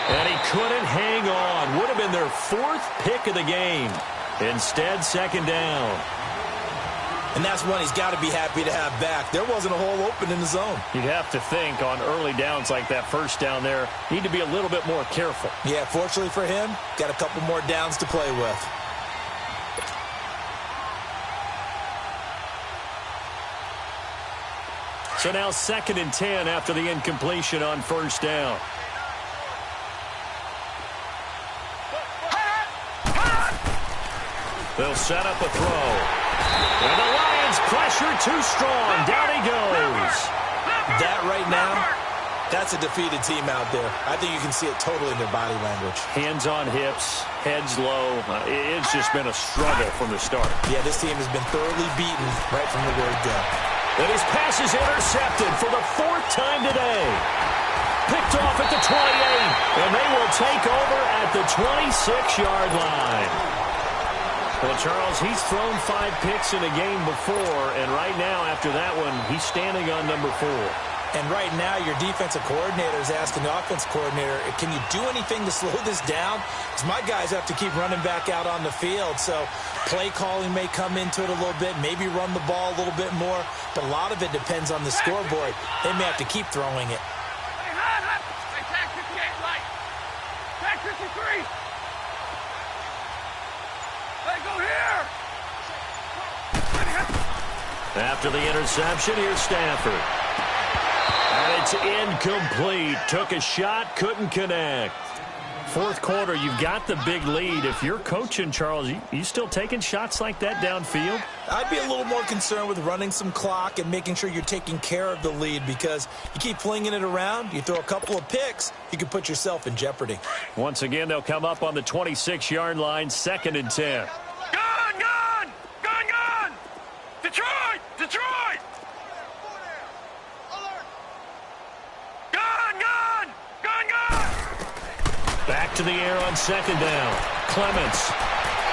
S1: And he couldn't hang on. Would have been their 4th pick of the game. Instead, 2nd down.
S3: And that's one he's got to be happy to have back. There wasn't a hole open in the zone.
S1: You'd have to think on early downs like that first down there, need to be a little bit more careful.
S3: Yeah, fortunately for him, got a couple more downs to play with.
S1: So now 2nd and 10 after the incompletion on first down. They'll set up a throw. And the Lions pressure too strong. Down he goes.
S3: That right now, that's a defeated team out there. I think you can see it totally in their body language.
S1: Hands on hips, heads low. It's just been a struggle from the start.
S3: Yeah, this team has been thoroughly beaten right from the word go.
S1: And his pass is intercepted for the 4th time today. Picked off at the 28, and they will take over at the 26-yard line. Well, Charles, he's thrown 5 picks in a game before, and right now, after that one, he's standing on number 4.
S3: And right now, your defensive coordinator is asking the offense coordinator, can you do anything to slow this down? Because my guys have to keep running back out on the field, so play calling may come into it a little bit, maybe run the ball a little bit more, but a lot of it depends on the scoreboard. They may have to keep throwing it.
S2: Hey, tag 58 right. Tag 53. Go here.
S1: After the interception, here's Stafford. And it's incomplete. Took a shot, couldn't connect. 4th quarter, you've got the big lead. If you're coaching, Charles, you still taking shots like that downfield?
S3: I'd be a little more concerned with running some clock and making sure you're taking care of the lead, because you keep flinging it around, you throw a couple of picks, you can put yourself in jeopardy.
S1: Once again, they'll come up on the 26-yard line, 2nd and 10.
S2: Gone! Detroit! Gone!
S1: Back to the air on 2nd down. Clements.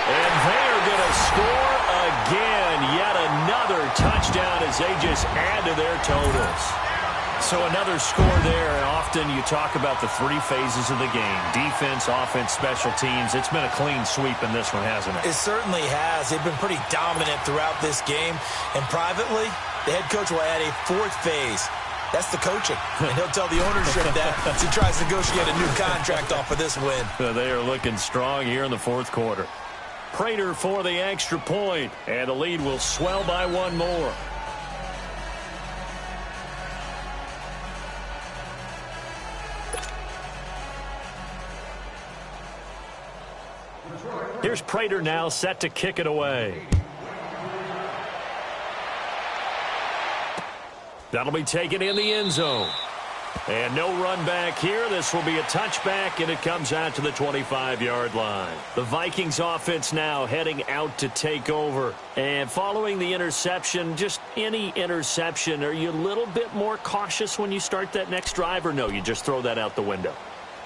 S1: And they're going to score again. Yet another touchdown as they just add to their totals. So another score there. And often you talk about the 3 phases of the game. Defense, offense, special teams. It's been a clean sweep in this one, hasn't it?
S3: It certainly has. They've been pretty dominant throughout this game. And privately, The head coach will add a fourth phase. That's the coaching. And he'll tell the ownership that as he tries to negotiate a new contract off of this win.
S1: They are looking strong here in the fourth quarter. Prater for the extra point, and the lead will swell by one more. Here's Prater now set to kick it away. That'll be taken in the end zone. And no run back here. This will be a touchback, and it comes out to the 25-yard line. The Vikings offense now heading out to take over. And following the interception, just any interception, are you a little bit more cautious when you start that next drive, or no, you just throw that out the window?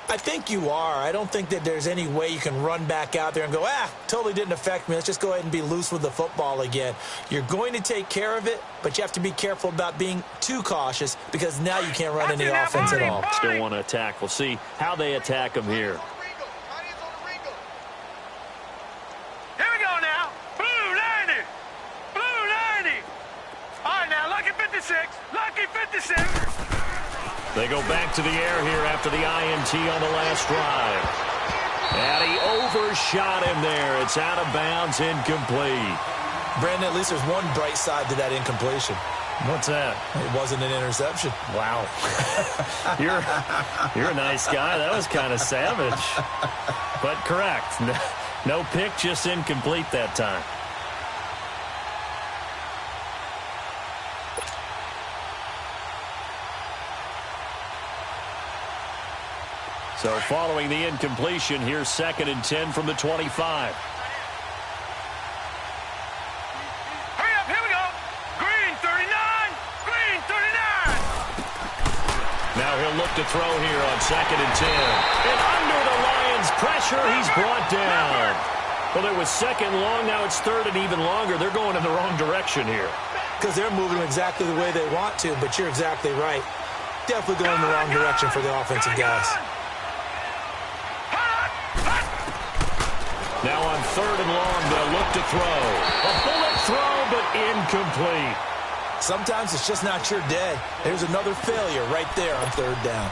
S3: I think you are. I don't think that there's any way you can run back out there and go, totally didn't affect me. Let's just go ahead and be loose with the football again. You're going to take care of it, but you have to be careful about being too cautious because now you can't run any offense at all.
S1: Still want to attack. We'll see how they attack them here.
S2: Here we go now. Blue 90. Blue 90. All right, now, lucky 56. Lucky 56.
S1: They go back to the air here after the INT on the last drive. And he overshot him there. It's out of bounds, incomplete.
S3: Brandon, at least there's one bright side to that incompletion.
S1: What's that?
S3: It wasn't an interception.
S1: Wow. You're a nice guy. That was kind of savage. But correct. No pick, just incomplete that time. So following the incompletion, here's 2nd and 10 from the 25.
S2: Hurry up, here we go. Green 39. Green 39.
S1: Now he'll look to throw here on 2nd and 10. And under the Lions' pressure, he's brought down. Well, it was 2nd long, now it's 3rd and even longer. They're going in the wrong direction here.
S3: Because they're moving exactly the way they want to, but you're exactly right. Definitely going in the wrong direction for the offensive guys.
S1: Now on 3rd and long, they'll look to throw. A bullet throw, but incomplete.
S3: Sometimes it's just not your day. There's another failure right there on 3rd down.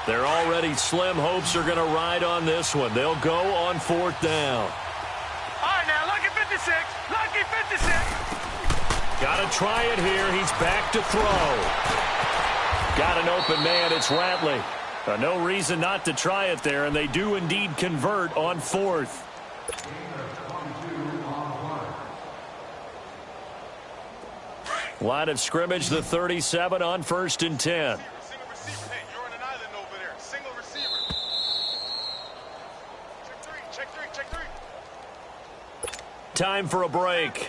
S1: They're already slim hopes are going to ride on this one. They'll go on 4th down.
S2: All right, now, lucky 56. Lucky 56.
S1: Got to try it here. He's back to throw. Got an open man. It's Ratley. No reason not to try it there, and they do indeed convert on 4th. Line of scrimmage, the 37 on 1st and 10. Time for a break.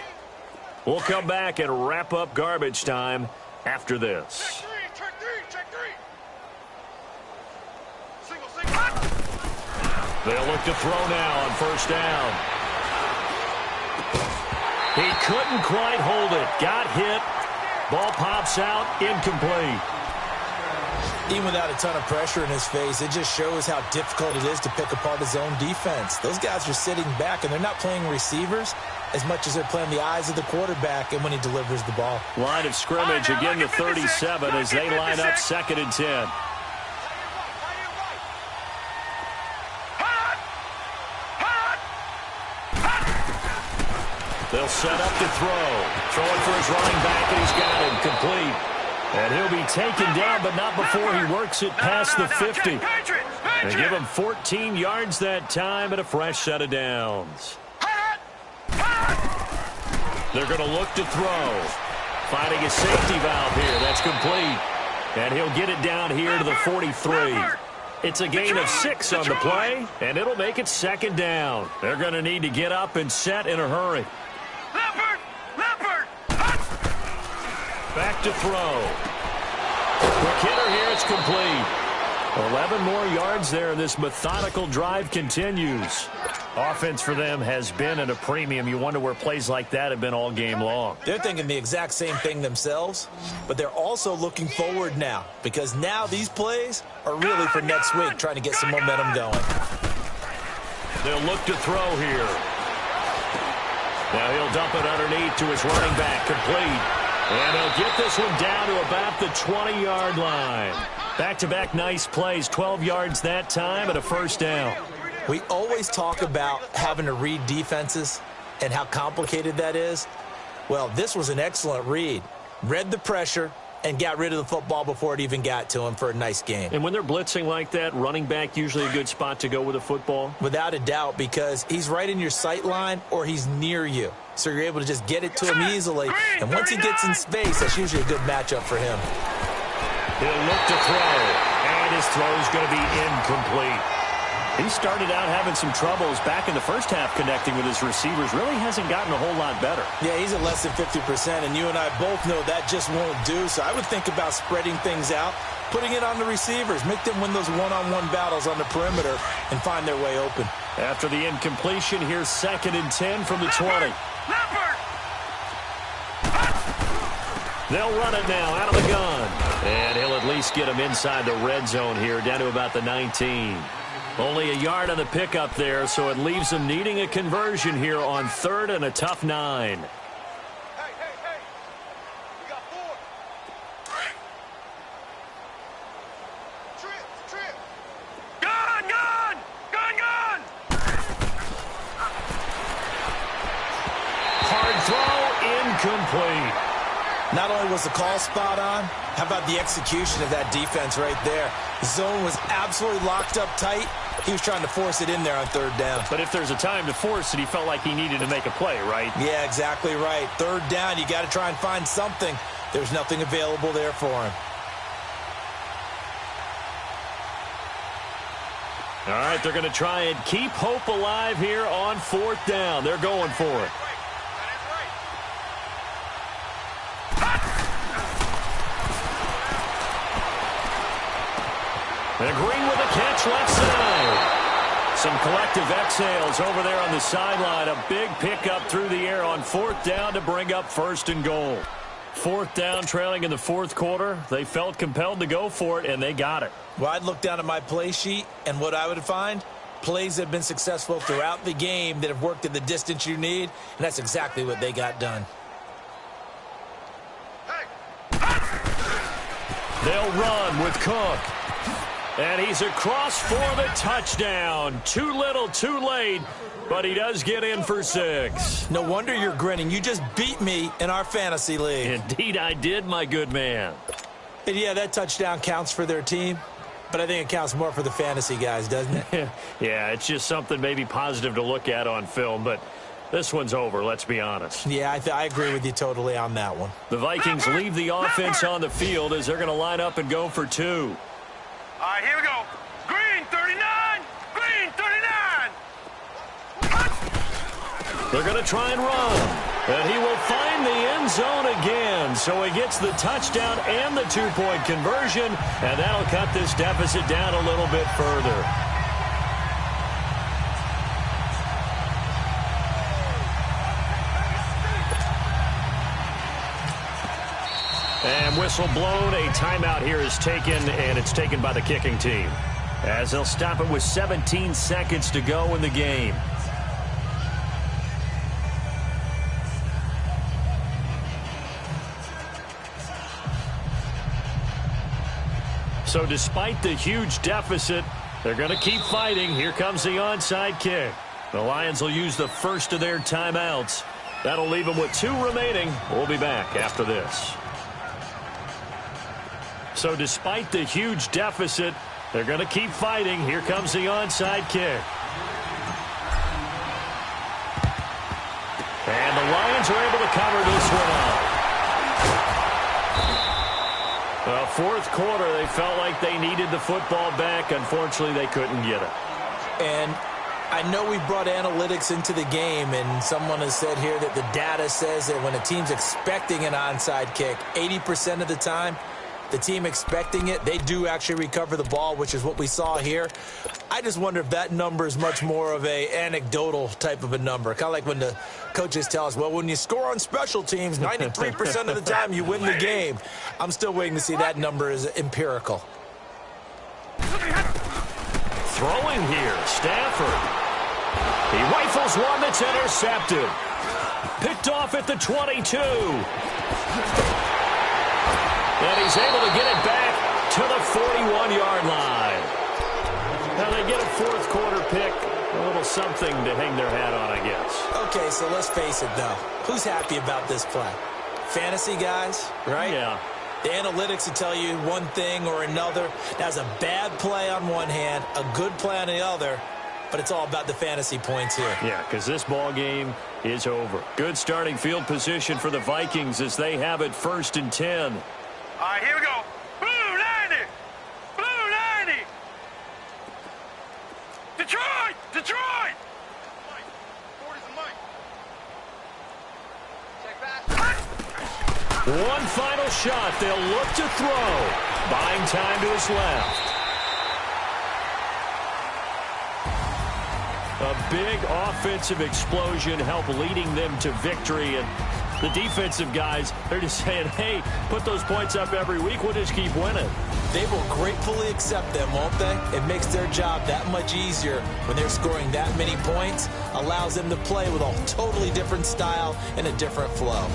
S1: We'll come back and wrap up garbage time after this.
S2: Check three. Single.
S1: They'll look to throw now on 1st down. He couldn't quite hold it. Got hit. Ball pops out. Incomplete.
S3: Even without a ton of pressure in his face, it just shows how difficult it is to pick apart his own defense. Those guys are sitting back, and they're not playing receivers as much as they're playing the eyes of the quarterback and when he delivers the ball.
S1: Line of scrimmage, again the 37 as they line up 2nd and 10. They'll set up to throw. Throwing for his running back, and he's got him complete. And he'll be taken down, but not before he works it past the 50. They give him 14 yards that time and a fresh set of downs. They're going to look to throw. Finding a safety valve here. That's complete. And he'll get it down here to the 43. It's a gain of 6 on the play, and it'll make it 2nd down. They're going to need to get up and set in a hurry. Back to throw. Quick hitter here. It's complete. 11 more yards there. This methodical drive continues. Offense for them has been at a premium. You wonder where plays like that have been all game long.
S3: They're thinking the exact same thing themselves, but they're also looking forward now because now these plays are really for next week, trying to get some momentum going.
S1: They'll look to throw here. Now he'll dump it underneath to his running back, complete. And he'll get this one down to about the 20-yard line. Back-to-back nice plays, 12 yards that time and a first down.
S3: We always talk about having to read defenses and how complicated that is. Well, this was an excellent read. Read the pressure and got rid of the football before it even got to him for a nice game.
S1: And when they're blitzing like that, running back usually a good spot to go with the football?
S3: Without a doubt, because he's right in your sight line or he's near you. So you're able to just get it to him easily. And once he gets in space, that's usually a good matchup for him.
S1: He'll look to throw, and his throw is going to be incomplete. He started out having some troubles back in the first half connecting with his receivers. Really hasn't gotten a whole lot better.
S3: Yeah, he's at less than 50%, and you and I both know that just won't do. So I would think about spreading things out, putting it on the receivers, make them win those one-on-one battles on the perimeter and find their way open.
S1: After the incompletion, here's 2nd and 10 from the 20. They'll run it now out of the gun. And he'll at least get him inside the red zone here, down to about the 19. Only a yard on the pickup there, so it leaves him needing a conversion here on 3rd and a tough 9.
S2: Hey. We got 4. Trip. Gun!
S1: Hard throw, incomplete.
S3: Not only was the call spot on, how about the execution of that defense right there? The zone was absolutely locked up tight. He was trying to force it in there on 3rd down.
S1: But if there's a time to force it, he felt like he needed to make a play, right?
S3: Yeah, exactly right. 3rd down, you got to try and find something. There's nothing available there for him.
S1: All right, they're going to try and keep hope alive here on 4th down. They're going for it. And Green with a catch left side. Some collective exhales over there on the sideline. A big pickup through the air on 4th down to bring up 1st and goal. 4th down, trailing in the 4th quarter. They felt compelled to go for it, and they got it.
S3: Well, I'd look down at my play sheet, and what I would find, plays that have been successful throughout the game that have worked at the distance you need, and that's exactly what they got done.
S1: They'll run with Cook. And he's across for the touchdown. Too little, too late, but he does get in for 6.
S3: No wonder you're grinning. You just beat me in our fantasy league.
S1: Indeed I did, my good man.
S3: And yeah, that touchdown counts for their team, but I think it counts more for the fantasy guys, doesn't it?
S1: Yeah, it's just something maybe positive to look at on film, but this one's over, let's be honest.
S3: Yeah, I agree with you totally on that one.
S1: The Vikings leave the offense on the field as they're going to line up and go for 2.
S2: All right, here we go. Green, 39. Green, 39.
S1: They're going to try and run. And he will find the end zone again. So he gets the touchdown and the 2-point conversion. And that'll cut this deficit down a little bit further. And whistle blown. A timeout here is taken, and it's taken by the kicking team, as they'll stop it with 17 seconds to go in the game. So despite the huge deficit, they're going to keep fighting. Here comes the onside kick. The Lions will use the first of their timeouts. That'll leave them with 2 remaining. We'll be back after this. So despite the huge deficit, they're going to keep fighting. Here comes the onside kick. And the Lions are able to cover this one up. Well, 4th quarter, they felt like they needed the football back. Unfortunately, they couldn't get it.
S3: And I know we brought analytics into the game, and someone has said here that the data says that when a team's expecting an onside kick, 80% of the time, the team expecting it, they do actually recover the ball, which is what we saw here. I just wonder if that number is much more of a anecdotal type of a number. Kind of like when the coaches tell us, well, when you score on special teams, 93% of the time you win the game. I'm still waiting to see that number is empirical.
S1: Throwing here, Stafford. He rifles one that's intercepted. Picked off at the 22. And he's able to get it back to the 41-yard line. Now they get a fourth quarter pick. A little something to hang their hat on, I guess.
S3: Okay, so let's face it, though. Who's happy about this play? Fantasy guys, right?
S1: Yeah.
S3: The analytics will tell you one thing or another. That's a bad play on one hand, a good play on the other, but it's all about the fantasy points here.
S1: Yeah, because this ball game is over. Good starting field position for the Vikings as they have it 1st and 10.
S2: All right, here we go. Blue 90! Blue 90! Detroit! Detroit!
S1: One final shot. They'll look to throw. Buying time to his left. A big offensive explosion helped leading them to victory. And the defensive guys, they're just saying, hey, put those points up every week. We'll just keep winning.
S3: They will gratefully accept them, won't they? It makes their job that much easier when they're scoring that many points. Allows them to play with a totally different style and a different flow.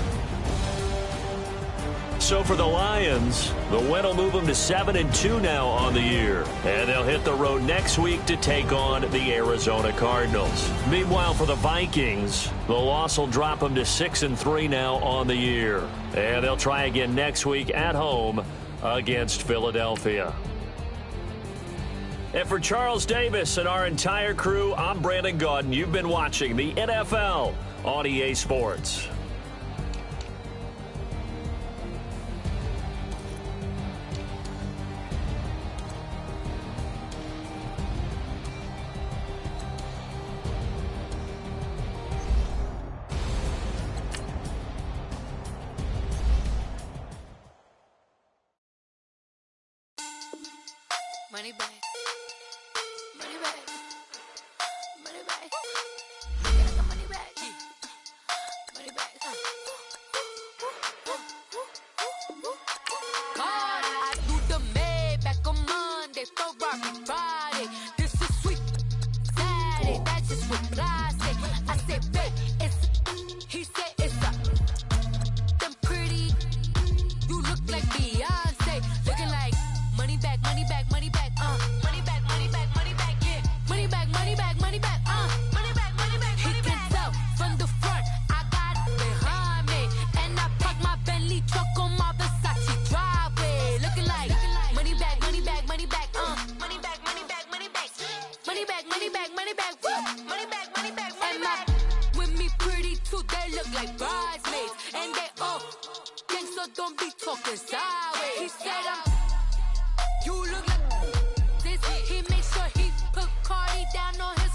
S1: So for the Lions, the win will move them to 7-2 now on the year. And they'll hit the road next week to take on the Arizona Cardinals. Meanwhile, for the Vikings, the loss will drop them to 6-3 now on the year. And they'll try again next week at home against Philadelphia. And for Charles Davis and our entire crew, I'm Brandon Gaudin. You've been watching the NFL on EA Sports.
S4: Money back. Money back. Money back. Money back. Money back. God, I do the Maybach on Monday, Ferrari Friday. This is sweet Saturday. That's just what classic. I said, babe, it's. He said it's a. Them pretty. You look like Beyonce. Looking like money back, money back, money back. Money back, money back, money back, yeah. Money back, money back, money back, money back, money back, money back. He can tell from the front, I got it behind me. And I park my Bentley truck on my Versace driveway. Looking like money back, money back, money back, money back, money back, money back. Money back, money back, money back, woo. Money back, money back, money back. With me pretty too, they look like bridesmaids. And they all gang, so don't be talking sideways. He said you look like this. He makes sure he put Cardi down on his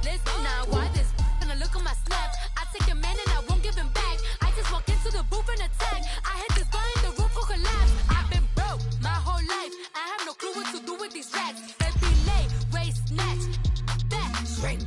S4: list. Now why this? When I look at my snap, I take your man and I won't give him back. I just walk into the booth and attack. I hit this guy in the roof will collapse. I've been broke my whole life. I have no clue what to do with these racks. Every lay, race, snatch, that straight.